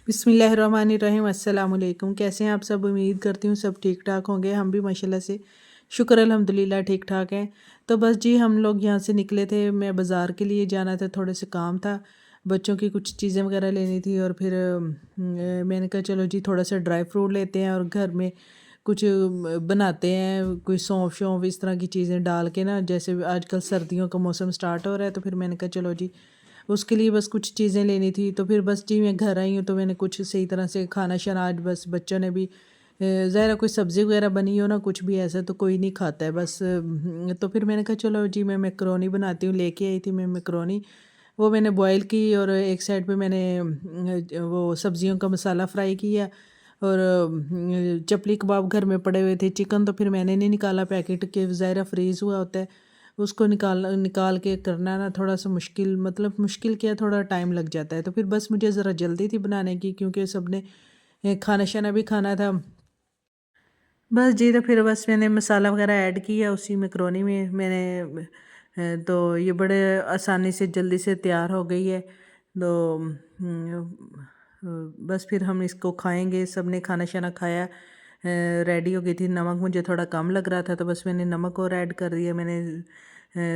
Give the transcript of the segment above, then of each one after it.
बिस्मिल्लाहिर्रहमानिर्रहीम अस्सलाम वालेकुम। कैसे हैं आप सब? उम्मीद करती हूँ सब ठीक ठाक होंगे। हम भी माशाल्लाह से शुक्र अल्हम्दुलिल्लाह ठीक ठाक हैं। तो बस जी हम लोग यहाँ से निकले थे, मैं बाज़ार के लिए जाना था, थोड़े से काम था, बच्चों की कुछ चीज़ें वगैरह लेनी थी और फिर मैंने कहा चलो जी थोड़ा सा ड्राई फ्रूट लेते हैं और घर में कुछ बनाते हैं, कोई सौंफ शौंफ इस तरह की चीज़ें डाल के ना, जैसे आजकल सर्दियों का मौसम स्टार्ट हो रहा है तो फिर मैंने कहा चलो जी उसके लिए बस कुछ चीज़ें लेनी थी। तो फिर बस जी मैं घर आई हूँ तो मैंने कुछ सही तरह से खाना शाना आज बस बच्चों ने भी ज़ाहिर है कोई सब्ज़ी वगैरह बनी हो ना, कुछ भी ऐसा तो कोई नहीं खाता है बस। तो फिर मैंने कहा चलो जी मैं मैकरोनी बनाती हूँ, लेके आई थी मैं मैकरोनी। वो मैंने बॉयल की और एक साइड पे मैंने वो सब्जियों का मसाला फ्राई किया और चपली कबाब घर में पड़े हुए थे, चिकन तो फिर मैंने नहीं निकाला पैकेट के, ज़ाहिर फ्रीज़ हुआ होता है, उसको निकाल निकाल के करना ना थोड़ा सा मुश्किल, मतलब मुश्किल क्या, थोड़ा टाइम लग जाता है। तो फिर बस मुझे ज़रा जल्दी थी बनाने की क्योंकि सबने खाना शाना भी खाना था। बस जी तो फिर बस मैंने मसाला वगैरह ऐड किया उसी मैकरोनी में मैंने तो ये बड़े आसानी से जल्दी से तैयार हो गई है। तो बस फिर हम इसको खाएंगे। सब ने खाना शाना खाया, रेडी हो गई थी। नमक मुझे थोड़ा कम लग रहा था तो बस मैंने नमक और ऐड कर दिया मैंने।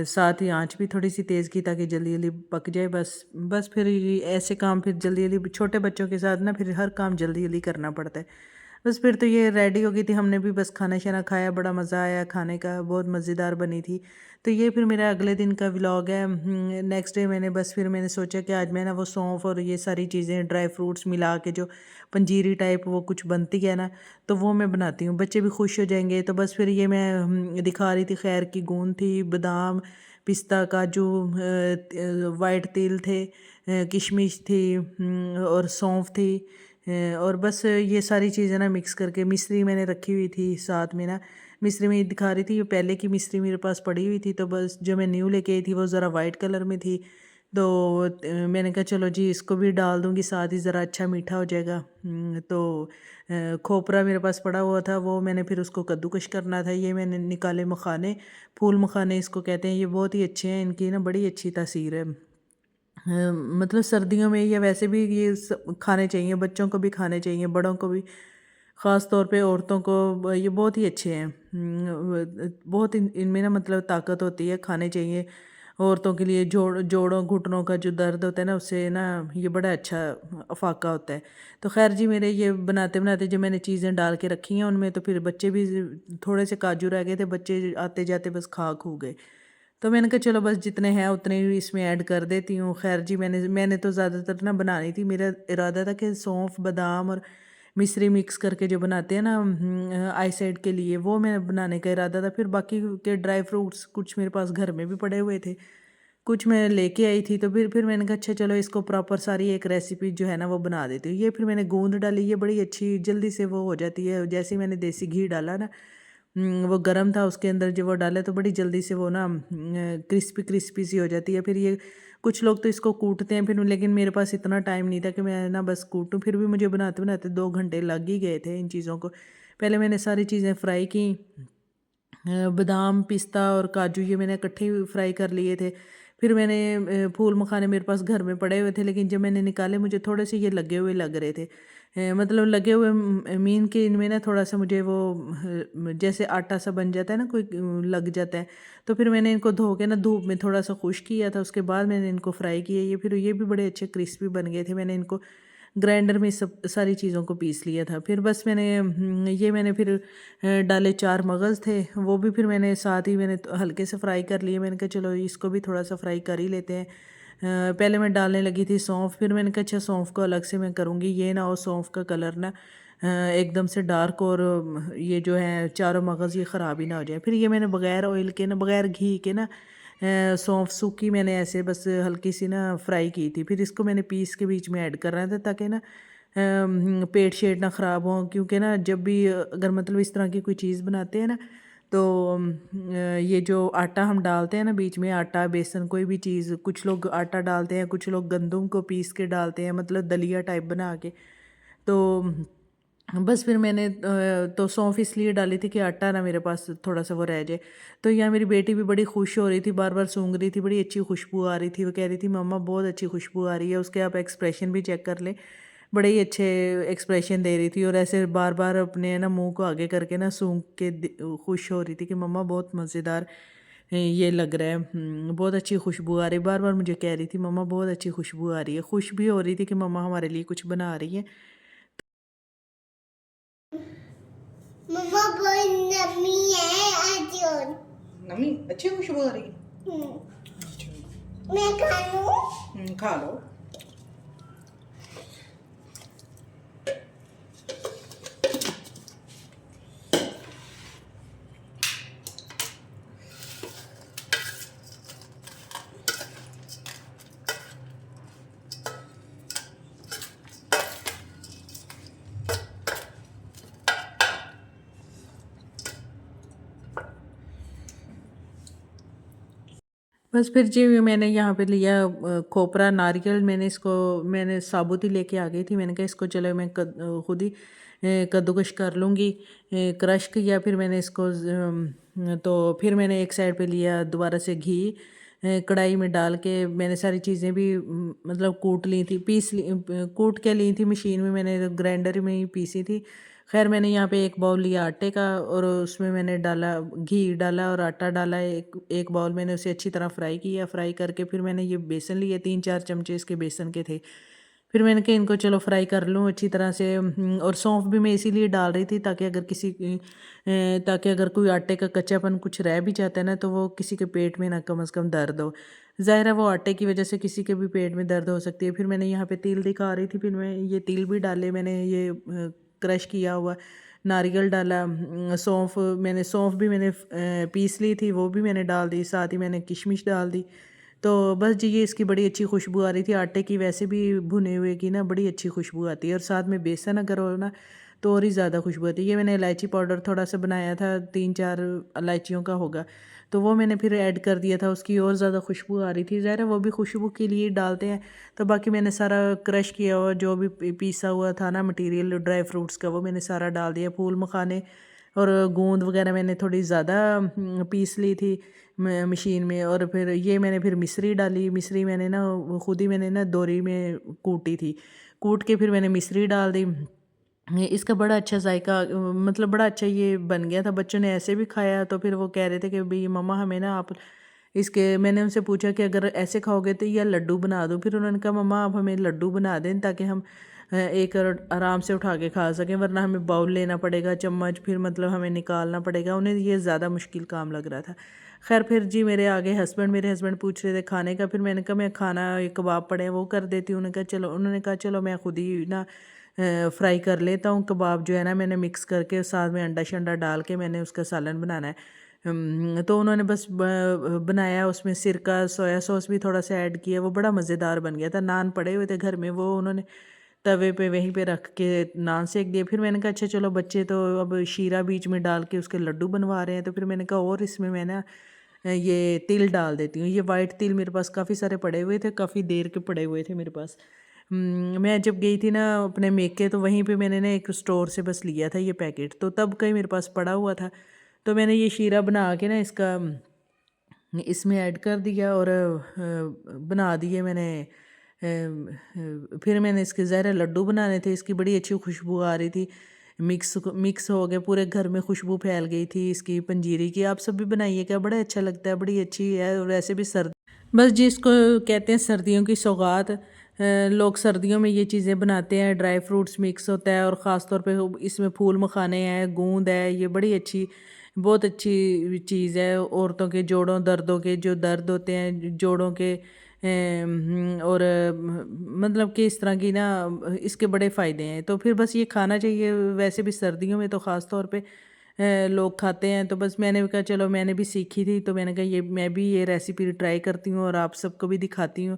साथ ही आंच भी थोड़ी सी तेज़ की ताकि जल्दी जल्दी पक जाए। बस बस फिर ऐसे काम फिर जल्दी जल्दी छोटे बच्चों के साथ ना फिर हर काम जल्दी जल्दी करना पड़ता है। बस फिर तो ये रेडी हो गई थी, हमने भी बस खाना शाना खाया, बड़ा मज़ा आया खाने का, बहुत मज़ेदार बनी थी। तो ये फिर मेरा अगले दिन का व्लॉग है। नेक्स्ट डे मैंने बस फिर मैंने सोचा कि आज मैं ना वो सौंफ और ये सारी चीज़ें ड्राई फ्रूट्स मिला के जो पंजीरी टाइप वो कुछ बनती है ना, तो वो मैं बनाती हूँ, बच्चे भी खुश हो जाएंगे। तो बस फिर ये मैं दिखा रही थी। खैर की गूंद थी, बादाम, पिस्ता, काजू, वाइट तिल थे, किशमिश थी, और सौंफ थी, और बस ये सारी चीज़ें ना मिक्स करके मिश्री मैंने रखी हुई थी साथ में ना। मिस्री में दिखा रही थी, ये पहले की मिस्री मेरे पास पड़ी हुई थी, तो बस जो मैं न्यू लेके आई थी वो ज़रा वाइट कलर में थी। तो मैंने कहा चलो जी इसको भी डाल दूँगी साथ ही, ज़रा अच्छा मीठा हो जाएगा। तो खोपरा मेरे पास पड़ा हुआ था, वो मैंने फिर उसको कद्दूकश करना था। ये मैंने निकाले मखाने, फूल मखाने इसको कहते हैं, ये बहुत ही अच्छे हैं, इनकी ना बड़ी अच्छी तासीर है। मतलब सर्दियों में या वैसे भी ये खाने चाहिए, बच्चों को भी खाने चाहिए, बड़ों को भी, ख़ास तौर पे औरतों को ये बहुत ही अच्छे हैं। बहुत इनमें ना मतलब ताकत होती है, खाने चाहिए औरतों के लिए। जोड़ों घुटनों का जो दर्द होता है ना, उससे ना ये बड़ा अच्छा अफाका होता है। तो खैर जी मेरे ये बनाते बनाते जो मैंने चीज़ें डाल के रखी हैं उनमें, तो फिर बच्चे भी थोड़े से काजू रह गए थे, बच्चे आते जाते बस खा खू गए। तो मैंने कहा चलो बस जितने हैं उतने ही इसमें ऐड कर देती हूँ। खैर जी मैंने तो ज़्यादातर ना बनानी थी, मेरा इरादा था कि सौंफ, बादाम और मिश्री मिक्स करके जो बनाते हैं ना आई साइड के लिए, वो मैं बनाने का इरादा था। फिर बाकी के ड्राई फ्रूट्स कुछ मेरे पास घर में भी पड़े हुए थे, कुछ मैं लेके आई थी। तो फिर मैंने कहा अच्छा चलो इसको प्रॉपर सारी एक रेसिपी जो है ना वो बना देती हूँ। ये फिर मैंने गूंद डाली, ये बड़ी अच्छी जल्दी से वो हो जाती है। जैसे ही मैंने देसी घी डाला ना, वो गरम था, उसके अंदर जो वो डाले तो बड़ी जल्दी से वो ना क्रिस्पी क्रिस्पी सी हो जाती है। फिर ये कुछ लोग तो इसको कूटते हैं फिर, लेकिन मेरे पास इतना टाइम नहीं था कि मैं ना बस कूटूं। फिर भी मुझे बनाते बनाते 2 घंटे लग ही गए थे इन चीज़ों को। पहले मैंने सारी चीज़ें फ्राई की, बादाम, पिस्ता और काजू ये मैंने इकट्ठे फ्राई कर लिए थे। फिर मैंने फूल मखाने मेरे पास घर में पड़े हुए थे, लेकिन जब मैंने निकाले मुझे थोड़े से ये लगे हुए लग रहे थे। मतलब लगे हुए मीन के इनमें ना थोड़ा सा मुझे वो जैसे आटा सा बन जाता है ना, कोई लग जाता है। तो फिर मैंने इनको धो के ना धूप में थोड़ा सा खुश किया था, उसके बाद मैंने इनको फ्राई किए। ये फिर ये भी बड़े अच्छे क्रिस्पी बन गए थे। मैंने इनको ग्राइंडर में सब सारी चीज़ों को पीस लिया था। फिर बस ये मैंने फिर डाले 4 मगज़ थे, वो भी फिर मैंने साथ ही मैंने तो हल्के से फ्राई कर लिए। मैंने कहा चलो इसको भी थोड़ा सा फ्राई कर ही लेते हैं। पहले मैं डालने लगी थी सौंफ, फिर मैंने कहा अच्छा सौंफ को अलग से मैं करूँगी, ये ना हो सौंफ का कलर ना एकदम से डार्क और ये जो है चारों मगज़ ये ख़राब ही ना हो जाए। फिर ये मैंने बग़ैर ऑयल के ना, बग़ैर घी के ना सौंफ सूखी मैंने ऐसे बस हल्की सी ना फ्राई की थी। फिर इसको मैंने पीस के बीच में ऐड कर रहा था ताकि ना पेट शेट ना ख़राब हो। क्योंकि ना जब भी अगर मतलब इस तरह की कोई चीज़ बनाते हैं ना, तो ये जो आटा हम डालते हैं ना बीच में, आटा बेसन कोई भी चीज़, कुछ लोग आटा डालते हैं, कुछ लोग गंदम को पीस के डालते हैं, मतलब दलिया टाइप बना के। तो बस फिर मैंने तो सौंफ इसलिए डाली थी कि आटा ना मेरे पास थोड़ा सा वो रह जाए। तो यहाँ मेरी बेटी भी बड़ी खुश हो रही थी, बार बार सूंघ रही थी, बड़ी अच्छी खुशबू आ रही थी। वो कह रही थी मम्मा बहुत अच्छी खुशबू आ रही है। उसके आप एक्सप्रेशन भी चेक कर लें, बड़े ही अच्छे एक्सप्रेशन दे रही थी और ऐसे बार बार अपने ना मुंह को आगे करके ना सूंघ के खुश हो रही थी कि मम्मा बहुत मज़ेदार ये लग रहा है, बहुत अच्छी खुशबू आ रही है। बार बार मुझे कह रही थी मम्मा बहुत अच्छी खुशबू आ रही है, खुश भी हो रही थी कि मम्मा हमारे लिए कुछ बना रही है। मम्मा बहुत नमी है आज और नमी अच्छी खुशबू आ रही है। मैं खा लूं? खा लो। बस फिर जी मैंने यहाँ पे लिया खोपरा नारियल, मैंने साबुत ही लेके आ गई थी। मैंने कहा इसको चलो मैं खुद ही कद्दूकश कर लूँगी, क्रश किया। फिर मैंने तो फिर मैंने एक साइड पे लिया दोबारा से घी, कढ़ाई में डाल के मैंने सारी चीज़ें भी मतलब कूट ली थी, कूट के ली थी मशीन में, मैंने ग्राइंडर में ही पीसी थी। खैर मैंने यहाँ पे एक बाउल लिया आटे का और उसमें मैंने डाला घी डाला और आटा डाला, एक एक बाउल मैंने उसे अच्छी तरह फ्राई किया। फ्राई करके फिर मैंने ये बेसन लिए, 3-4 चमचे इसके बेसन के थे। फिर मैंने कहा इनको चलो फ्राई कर लूँ अच्छी तरह से। और सौंफ भी मैं इसीलिए डाल रही थी ताकि अगर कोई आटे का कच्चापन कुछ रह भी जाता है ना तो वो किसी के पेट में ना कम से कम दर्द हो। ज़ाहिर है वो आटे की वजह से किसी के भी पेट में दर्द हो सकती है। फिर मैंने यहाँ पे तिल दिखा रही थी, फिर मैं ये तिल भी डाले, मैंने ये क्रश किया हुआ नारियल डाला, सौंफ भी मैंने पीस ली थी, वो भी मैंने डाल दी, साथ ही मैंने किशमिश डाल दी। तो बस जी ये इसकी बड़ी अच्छी खुशबू आ रही थी। आटे की वैसे भी भुने हुए की ना बड़ी अच्छी खुशबू आती है और साथ में बेसन अगर हो ना तो और ही ज़्यादा खुशबू आती है। ये मैंने इलायची पाउडर थोड़ा सा बनाया था, 3-4 इलायचियों का होगा, तो वो मैंने फिर ऐड कर दिया था, उसकी और ज़्यादा खुशबू आ रही थी। ज़ाहिर है वो भी खुशबू के लिए डालते हैं। तो बाकी मैंने सारा क्रश किया हुआ जो भी पीसा हुआ था ना मटेरियल ड्राई फ्रूट्स का, वो मैंने सारा डाल दिया। फूल मखाने और गूंद वगैरह मैंने थोड़ी ज़्यादा पीस ली थी मशीन में। और फिर ये मैंने फिर मिश्री डाली, मिश्री मैंने ना खुद ही मैंने ना दोरी में कूटी थी, कूट के फिर मैंने मिश्री डाल दी। इसका बड़ा अच्छा जायका मतलब बड़ा अच्छा ये बन गया था। बच्चों ने ऐसे भी खाया तो फिर वो कह रहे थे कि भाई मम्मा हमें ना आप इसके, मैंने उनसे पूछा कि अगर ऐसे खाओगे तो या लड्डू बना दूँ। फिर उन्होंने कहा मम्मा आप हमें लड्डू बना दें ताकि हम एक आराम से उठा के खा सकें, वरना हमें बाउल लेना पड़ेगा, चम्मच फिर मतलब हमें निकालना पड़ेगा। उन्हें ये ज़्यादा मुश्किल काम लग रहा था। खैर फिर जी मेरे हस्बैंड पूछ रहे थे खाने का, फिर मैंने कहा मैं खाना ये कबाब पड़े हैं वो कर देती हूँ। उन्होंने कहा चलो मैं खुद ही ना फ्राई कर लेता हूँ कबाब जो है ना, मैंने मिक्स करके साथ में अंडा शंडा डाल के मैंने उसका सालन बनाना है। तो उन्होंने बस बनाया, उसमें सिरका सोया सॉस भी थोड़ा सा ऐड किया, वो बड़ा मज़ेदार बन गया था। नान पड़े हुए थे घर में, वो उन्होंने तवे पे वहीं पे रख के नान सेक दिए। फिर मैंने कहा अच्छा चलो बच्चे तो अब शीरा बीच में डाल के उसके लड्डू बनवा रहे हैं, तो फिर मैंने कहा और इसमें मैं ना ये तिल डाल देती हूँ। ये वाइट तिल मेरे पास काफ़ी सारे पड़े हुए थे, काफ़ी देर के पड़े हुए थे मेरे पास। मैं जब गई थी ना अपने मेके तो वहीं पे मैंने ना एक स्टोर से बस लिया था ये पैकेट, तो तब कहीं मेरे पास पड़ा हुआ था। तो मैंने ये शीरा बना के ना इसका इसमें ऐड कर दिया और बना दिए मैंने। फिर मैंने इसके ज़ाहिर लड्डू बनाने थे, इसकी बड़ी अच्छी खुशबू आ रही थी, मिक्स हो गए, पूरे घर में खुशबू फैल गई थी इसकी पंजीरी की। आप सब भी बनाइएगा, बड़ा अच्छा लगता है, बड़ी अच्छी है। और वैसे भी सर्द बस जी इसको कहते हैं सर्दियों की सौगात। लोग सर्दियों में ये चीज़ें बनाते हैं, ड्राई फ्रूट्स मिक्स होता है और ख़ास तौर पे इसमें फूल मखाने हैं, गूंद है, ये बड़ी अच्छी बहुत अच्छी चीज़ है। औरतों के जोड़ों दर्दों के जो दर्द होते हैं जोड़ों के और मतलब कि इस तरह की ना इसके बड़े फ़ायदे हैं। तो फिर बस ये खाना चाहिए, वैसे भी सर्दियों में तो ख़ास तौर पे लोग खाते हैं। तो बस मैंने भी कहा चलो मैंने भी सीखी थी तो मैंने कहा ये मैं भी ये रेसिपी ट्राई करती हूँ और आप सबको भी दिखाती हूँ।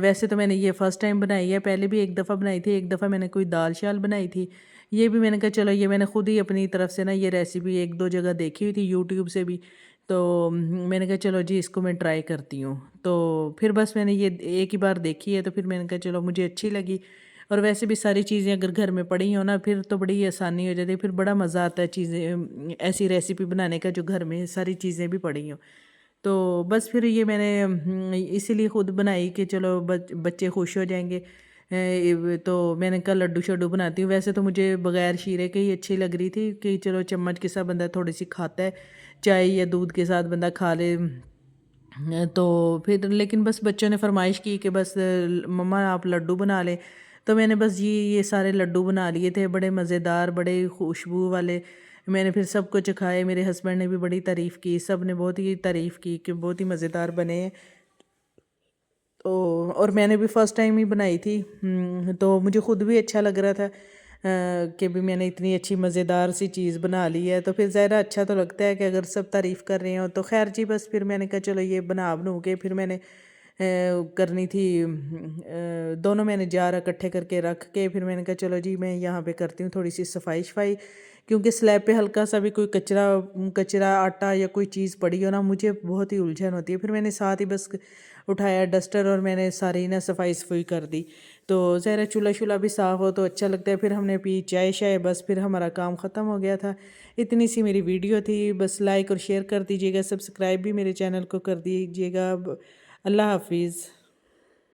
वैसे तो मैंने ये फ़र्स्ट टाइम बनाई है, पहले भी एक दफ़ा बनाई थी, एक दफ़ा मैंने कोई दाल शाल बनाई थी। ये भी मैंने कहा चलो ये मैंने खुद ही अपनी तरफ से ना ये रेसिपी 1-2 जगह देखी हुई थी यूट्यूब से भी। तो मैंने कहा चलो जी इसको मैं ट्राई करती हूँ। तो फिर बस मैंने ये एक ही बार देखी है तो फिर मैंने कहा चलो मुझे अच्छी लगी। और वैसे भी सारी चीज़ें अगर घर में पड़ी हो ना फिर तो बड़ी आसानी हो जाती है, फिर बड़ा मज़ा आता है चीज़ें ऐसी रेसिपी बनाने का जो घर में सारी चीज़ें भी पड़ी हों। तो बस फिर ये मैंने इसीलिए ख़ुद बनाई कि चलो बच्चे खुश हो जाएंगे। तो मैंने कहा लड्डू शड्डू बनाती हूँ। वैसे तो मुझे बगैर शीरे के ही अच्छी लग रही थी कि चलो चम्मच के साथ बंदा थोड़ी सी खाता है, चाय या दूध के साथ बंदा खा ले। तो फिर लेकिन बस बच्चों ने फरमाइश की कि बस मम्मा आप लड्डू बना लें। तो मैंने बस ये सारे लड्डू बना लिए थे, बड़े मज़ेदार, बड़े खुशबू वाले। मैंने फिर सबको चखाए, मेरे हस्बैंड ने भी बड़ी तारीफ़ की, सब ने बहुत ही तारीफ़ की कि बहुत ही मज़ेदार बने हैं। तो और मैंने भी फ़र्स्ट टाइम ही बनाई थी। तो मुझे ख़ुद भी अच्छा लग रहा था कि भी मैंने इतनी अच्छी मज़ेदार सी चीज़ बना ली है। तो फिर ज़ाहिर अच्छा तो लगता है कि अगर सब तारीफ़ कर रहे हो। तो खैर जी बस फिर मैंने कहा चलो ये बना बनू के फिर मैंने करनी थी। दोनों मैंने जार इकट्ठे करके रख के फिर मैंने कहा चलो जी मैं यहाँ पे करती हूँ थोड़ी सी सफाई शफाई, क्योंकि स्लैब पे हल्का सा भी कोई कचरा कचरा आटा या कोई चीज़ पड़ी हो ना, मुझे बहुत ही उलझन होती है। फिर मैंने साथ ही बस उठाया डस्टर और मैंने सारी ना सफाई सफाई कर दी। तो ज़रा चूल्हा शूल्हा भी साफ़ हो तो अच्छा लगता है। फिर हमने पी चाय शाय, बस फिर हमारा काम ख़त्म हो गया था। इतनी सी मेरी वीडियो थी। बस लाइक और शेयर कर दीजिएगा, सब्सक्राइब भी मेरे चैनल को कर दीजिएगा। अल्लाह हाफिज़।